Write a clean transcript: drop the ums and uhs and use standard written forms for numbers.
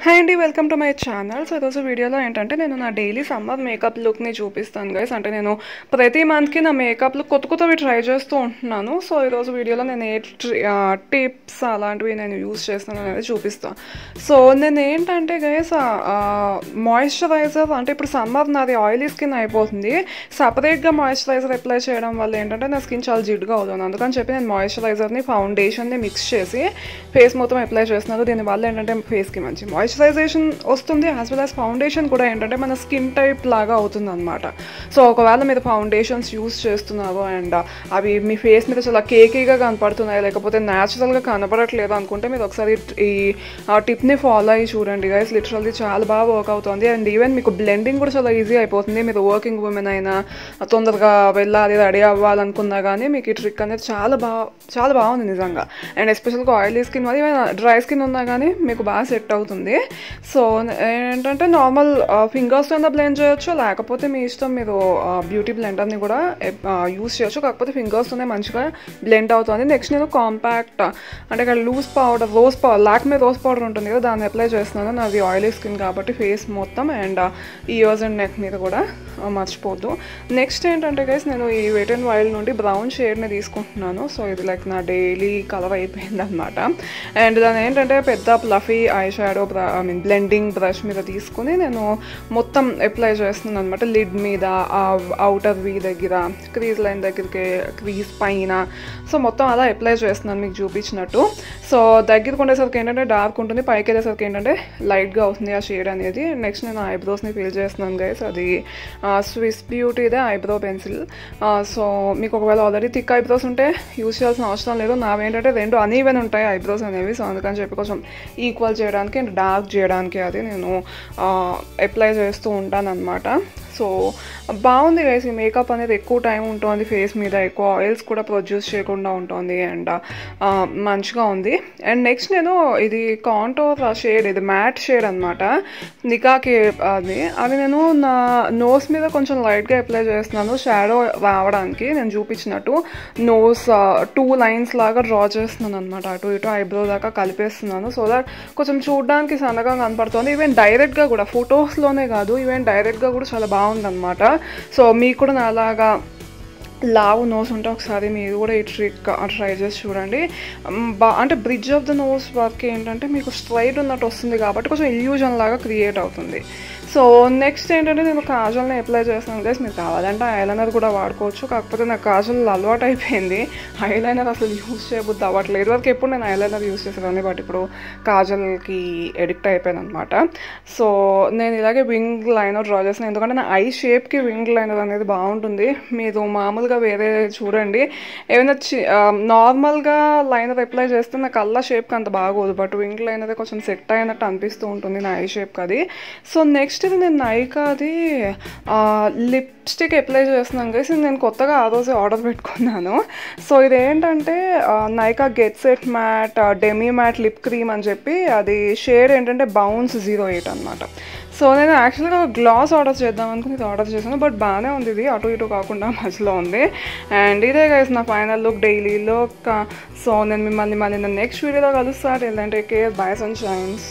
Hi అండి, welcome to my channel. So ఈరోజు వీడియోలో ఏంటంటే నేను నా డైలీ సమ్మర్ మేకప్ లుక్ని చూపిస్తాను గైస్. అంటే నేను ప్రతి మంత్కి నా మేకప్ లుక్ కొత్తవి ట్రై చేస్తూ ఉంటున్నాను. సో ఈరోజు వీడియోలో నేను ఏ టిప్స్ అలాంటివి నేను యూజ్ చేస్తాను అనేది చూపిస్తాను. సో నేను ఏంటంటే గైస్ మాయిశ్చరైజర్, అంటే ఇప్పుడు సమ్మర్ నాది ఆయిలీ స్కిన్ అయిపోతుంది. సపరేట్గా మాయిశ్చరైజర్ అప్లై చేయడం వల్ల ఏంటంటే నా స్కిన్ చాలా జిడ్డుగా అవుతుంది. అందుకని చెప్పి నేను మాయిశ్చరైజర్ని ఫౌండేషన్ని మిక్స్ చేసి ఫేస్ మొత్తం అప్లై చేస్తున్నాను. దీనివల్ల ఏంటంటే ఫేస్కి మంచి మాయిశ్చరైజేషన్ వస్తుంది, యాజ్ వెల్ యాజ్ ఫౌండేషన్ కూడా ఏంటంటే మన స్కిన్ టైప్ లాగా అవుతుంది అనమాట. సో ఒకవేళ మీరు ఫౌండేషన్స్ యూస్ చేస్తున్నారు అండ్ అవి మీ ఫేస్ మీద చాలా కేకీగా కనపడుతున్నాయి, లేకపోతే న్యాచురల్గా కనపడట్లేదు అనుకుంటే మీరు ఒకసారి ఈ టిప్ని ఫాలో అయ్యి చూడండి గైస్. లిటరల్లీ చాలా బాగా వర్క్ అవుతుంది. అండ్ ఈవెన్ మీకు బ్లెండింగ్ కూడా చాలా ఈజీ అయిపోతుంది. మీరు వర్కింగ్ ఉమెన్ అయినా, తొందరగా వెళ్ళాలి రెడీ అవ్వాలనుకున్నా కానీ మీకు ఈ ట్రిక్ అనేది చాలా బాగుంది నిజంగా. అండ్ ఎస్పెషల్గా ఆయిలీ స్కిన్ మరి డ్రై స్కిన్ ఉన్నా కానీ మీకు బాగా సెట్ అవుతుంది. సో ఏంటంటే నార్మల్ ఫింగర్స్తో బ్లెండ్ చేయొచ్చు, లేకపోతే మీ ఇష్టం, మీరు బ్యూటీ బ్లెండర్ని కూడా యూస్ చేయొచ్చు. కాకపోతే ఫింగర్స్తోనే మంచిగా బ్లెండ్ అవుతుంది. నెక్స్ట్ నేను కాంపాక్ట్, అంటే ఇక్కడ loose powder, Lakme rose powder ఉంటుంది కదా, దాన్ని అప్లై చేస్తున్నాను. నాది ఆయిలీ స్కిన్ కాబట్టి ఫేస్ మొత్తం అండ్ ఇయర్స్ అండ్ నెక్ మీద కూడా మర్చిపోద్దు. నెక్స్ట్ ఏంటంటే గైస్ నేను ఈ వెట్ అండ్ వైల్డ్ నుండి బ్రౌన్ షేడ్ని తీసుకుంటున్నాను. సో ఇది లైక్ నా డైలీ కలర్ అయిపోయింది అనమాట. అండ్ దాని ఏంటంటే పెద్ద fluffy eye shadow blending brush మీద తీసుకుని నేను మొత్తం అప్లై చేస్తున్నాను అనమాట. లిడ్ మీద, అవుటర్ వీ దగ్గర, క్రీజ్ లైన్ దగ్గరికి, క్రీజ్ పైన, సో మొత్తం అలా అప్లై చేస్తున్నాను మీకు చూపించినట్టు. సో దగ్గరికి ఉండేసరికి ఏంటంటే డార్క్ ఉంటుంది, పైకి వెళ్ళేసరికి ఏంటంటే లైట్గా అవుతుంది ఆ షేడ్ అనేది. నెక్స్ట్ నేను ఐబ్రోస్ని ఫిల్ చేస్తున్నాను గైస్. అది స్విస్ బ్యూటీదే ఐబ్రో పెన్సిల్. సో మీకు ఒకవేళ ఆల్రెడీ థిక్ ఐబ్రోస్ ఉంటే యూజ్ చేయాల్సిన అవసరం లేదు. నావేంటంటే రెండు అన్ఈవెన్ ఉంటాయి ఐబ్రోస్ అనేవి. సో అందుకని చెప్పి కొంచెం ఈక్వల్ చేయడానికి అండ్ డార్క్ చేయడానికి అది నేను అప్లై చేస్తూ ఉంటాను అనమాట. సో బాగుంది గైస్. ఈ మేకప్ అనేది ఎక్కువ టైం ఉంటుంది ఫేస్ మీద, ఎక్కువ ఆయిల్స్ కూడా ప్రొడ్యూస్ చేయకుండా ఉంటుంది అండ్ మంచిగా ఉంది. అండ్ నెక్స్ట్ నేను ఇది కాంటోర్ షేడ్, ఇది మ్యాట్ షేడ్ అనమాట, నికాకి అది నేను నా నోస్ మీద కొంచెం లైట్గా అప్లై చేస్తున్నాను షాడో రావడానికి. నేను చూపించినట్టు నోస్ 2 లైన్స్ లాగా డ్రా చేస్తున్నాను అనమాట, అటు ఇటు ఐబ్రో దాకా కలిపేస్తున్నాను. సో దట్ కొంచెం చూడడానికి సన్నగా కనపడుతుంది. ఈవెన్ డైరెక్ట్గా కూడా, ఫొటోస్లోనే కాదు, ఈవెన్ డైరెక్ట్గా కూడా చాలా బాగుందన్నమాట. సో మీకు కూడా అలాగా లావు నోస్ ఉంటే ఒకసారి మీరు కూడా ఈ ట్రిక్ ట్రై చేసి చూడండి. అంటే bridge of the nose work ఏంటంటే మీకు స్ట్రైట్ ఉన్నట్టు వస్తుంది కాబట్టి కొంచెం ఇల్యూజన్ లాగా క్రియేట్ అవుతుంది. సో నెక్స్ట్ ఏంటంటే నేను కాజల్ని అప్లై చేస్తున్నాను గైస్. మీరు కావాలంటే ఐలైనర్ కూడా వాడుకోవచ్చు, కాకపోతే నాకు కాజల్ అలవాటు అయిపోయింది. ఐలైనర్ అసలు యూజ్ చేయబుద్ది అవ్వట్లేదు. వరకు ఎప్పుడు నేను ఐలైనర్ యూజ్ చేసేదాన్ని, బట్ ఇప్పుడు కాజల్కి ఎడిక్ట్ అయిపోయాను అనమాట. సో నేను ఇలాగే వింగ్ లైనర్ డ్రా చేస్తాను, ఎందుకంటే నా ఐ షేప్కి వింగ్ లైనర్ అనేది బాగుంటుంది. మీరు మామూలుగా వేరే చూడండి, ఏమైనా నార్మల్గా లైనర్ అప్లై చేస్తే నా కళ్ళ షేప్కి అంత బాగోదు, బట్ వింగ్ లైనర్ కొంచెం సెట్ అయినట్టు అనిపిస్తూ ఉంటుంది నా ఐ షేప్కి అది. సో నెక్స్ట్ ఇది నేను నైకాది లిప్స్టిక్ అప్లై చేస్తున్నాను గైస్. నేను కొత్తగా ఆ రోజే ఆర్డర్ పెట్టుకున్నాను. సో ఇదేంటంటే Nykaa get set matte demi matte lip cream అని చెప్పి, అది షేడ్ ఏంటంటే బౌన్స్ 08 అనమాట. సో నేను యాక్చువల్గా గ్లాస్ ఆర్డర్ చేద్దాం అనుకుని ఇది ఆర్డర్ చేశాను, బట్ బాగానే ఉంది. ఇది అటు ఇటు కాకుండా మధ్యలో ఉంది. అండ్ ఇదే గైస్ నా final look, daily look. So నేను మిమ్మల్ని మళ్ళీ నెక్స్ట్ వీడియోలో కలుస్తాను. ఏంటంటే కేర్, బై సన్ షైన్స్.